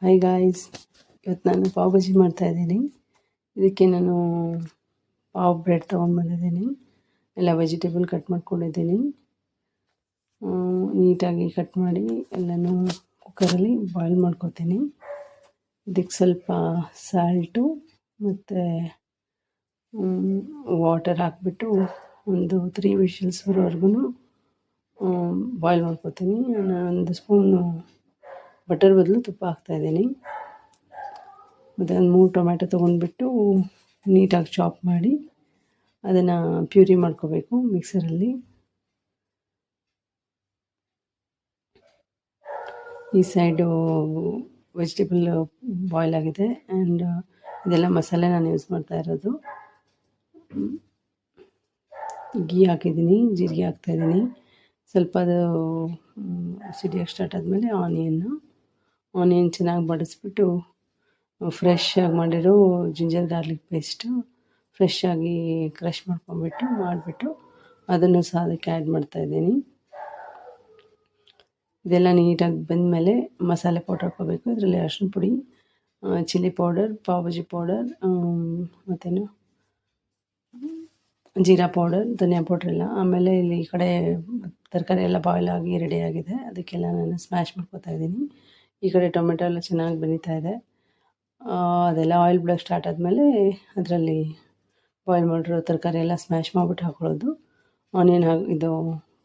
Hi guys, ಇವತ್ತು ನಾನು ಪಾವ್ ಭಾಜಿ ಮಾಡ್ತಾಯಿದ್ದೀನಿ. ಇದಕ್ಕೆ ನಾನು ಪಾವ್ ಬ್ರೆಡ್ ತೊಗೊಂಡ್ಬಂದಿದ್ದೀನಿ. ಎಲ್ಲ ವೆಜಿಟೇಬಲ್ ಕಟ್ ಮಾಡ್ಕೊಂಡಿದ್ದೀನಿ. ನೀಟಾಗಿ ಕಟ್ ಮಾಡಿ ಎಲ್ಲನೂ ಕುಕ್ಕರಲ್ಲಿ ಬಾಯ್ಲ್ ಮಾಡ್ಕೊತೀನಿ. ಇದಕ್ಕೆ ಸ್ವಲ್ಪ ಸಾಲ್ಟು ಮತ್ತು ವಾಟರ್ ಹಾಕಿಬಿಟ್ಟು ಒಂದು 3 ವಿಷಲ್ಸ್ ಬರೋವರೆಗೂ ಬಾಯ್ಲ್ ಮಾಡ್ಕೊತೀನಿ. ನಾನು 1 ಸ್ಪೂನು ಬಟರ್ ಬದಲು ತುಪ್ಪ ಹಾಕ್ತಾಯಿದ್ದೀನಿ. ಮತ್ತು ಒಂದು 3 ಟೊಮ್ಯಾಟೊ ತೊಗೊಂಡ್ಬಿಟ್ಟು ನೀಟಾಗಿ ಚಾಪ್ ಮಾಡಿ ಅದನ್ನು ಪ್ಯೂರಿ ಮಾಡ್ಕೋಬೇಕು ಮಿಕ್ಸರಲ್ಲಿ. ಈ ಸೈಡು ವೆಜಿಟೇಬಲ್ ಬಾಯ್ಲ್ ಆಗಿದೆ. ಆ್ಯಂಡ್ ಇದೆಲ್ಲ ಮಸಾಲೆ ನಾನು ಯೂಸ್ ಮಾಡ್ತಾ ಇರೋದು. ಗೀ ಹಾಕಿದ್ದೀನಿ, ಜೀರಿಗೆ ಹಾಕ್ತಾಯಿದ್ದೀನಿ. ಸ್ವಲ್ಪ ಅದು ಸಿಡಿಯೋಕ್ಕೆ ಸ್ಟಾರ್ಟ್ ಆದಮೇಲೆ ಆನಿಯನ್ ಚೆನ್ನಾಗಿ ಬಡಿಸ್ಬಿಟ್ಟು ಫ್ರೆಶ್ ಆಗಿ ಮಾಡಿರೋ ಜಿಂಜರ್ ಗಾರ್ಲಿಕ್ ಪೇಸ್ಟು ಫ್ರೆಶ್ ಆಗಿ ಕ್ರಷ್ ಮಾಡಿಬಿಟ್ಟು ಅದನ್ನು ಸಹ ಅದಕ್ಕೆ ಆ್ಯಡ್ ಮಾಡ್ತಾಯಿದ್ದೀನಿ. ಇದೆಲ್ಲ ನೀಟಾಗಿ ಬೆಂದಮೇಲೆ ಮಸಾಲೆ ಪೌಡರ್ ಹಾಕ್ಕೋಬೇಕು. ಇದರಲ್ಲಿ ಅರಿಶಿನ ಪುಡಿ, chilli powder, pav bhaji powder, ಮತ್ತೇನು ಜೀರಾ ಪೌಡರ್, ಧನಿಯಾ ಪೌಡ್ರ್ ಎಲ್ಲ. ಆಮೇಲೆ ಇಲ್ಲಿ ಈ ಕಡೆ ತರಕಾರಿ ಎಲ್ಲ ಬಾಯ್ಲ್ ಆಗಿ ರೆಡಿಯಾಗಿದೆ. ಅದಕ್ಕೆಲ್ಲ ನಾನು ಸ್ಮ್ಯಾಶ್ ಮಾಡ್ಕೊತಾ ಇದ್ದೀನಿ. ಈ ಕಡೆ ಟೊಮೆಟೊ ಎಲ್ಲ ಚೆನ್ನಾಗಿ ಬೆಳೀತಾ ಇದೆ. ಅದೆಲ್ಲ ಆಯಿಲ್ ಬಿಡೋಕ್ಕೆ ಸ್ಟಾರ್ಟ್ ಆದಮೇಲೆ ಅದರಲ್ಲಿ ಬಾಯ್ಲ್ ಮಾಡಿರೋ ತರಕಾರಿ ಎಲ್ಲ ಸ್ಮ್ಯಾಶ್ ಮಾಡಿಬಿಟ್ಟು ಹಾಕೊಳ್ಳೋದು. ಆನಿಯನ್ ಇದು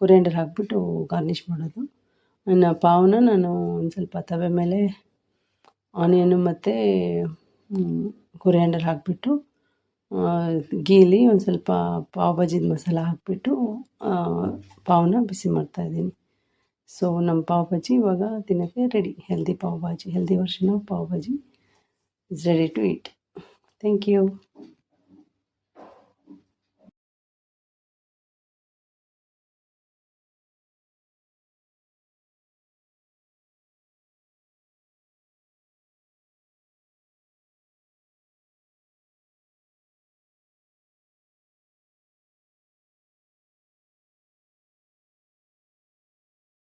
ಕೊರಿಯಾಂಡರ್ ಹಾಕಿಬಿಟ್ಟು ಗಾರ್ನಿಷ್ ಮಾಡೋದು. ನನ್ನ ಪಾವನ್ನ ನಾನು ಒಂದು ಸ್ವಲ್ಪ ತವೆ ಮೇಲೆ ಆನಿಯನ್ನು ಮತ್ತು ಕೊರಿಯಾಂಡರ್ ಹಾಕಿಬಿಟ್ಟು ಗೀಲಿ ಒಂದು ಸ್ವಲ್ಪ ಪಾವ್ ಭಾಜಿದ ಮಸಾಲ ಹಾಕಿಬಿಟ್ಟು ಪಾವನ್ನ ಬಿಸಿ ಮಾಡ್ತಾಯಿದ್ದೀನಿ. ಸೊ ನಮ್ಮ ಪಾವ್ ಭಾಜಿ ಇವಾಗ ತಿನ್ನೋಕ್ಕೆ ready. Healthy pav bhaji, healthy version of pav bhaji is ready to eat. Thank you.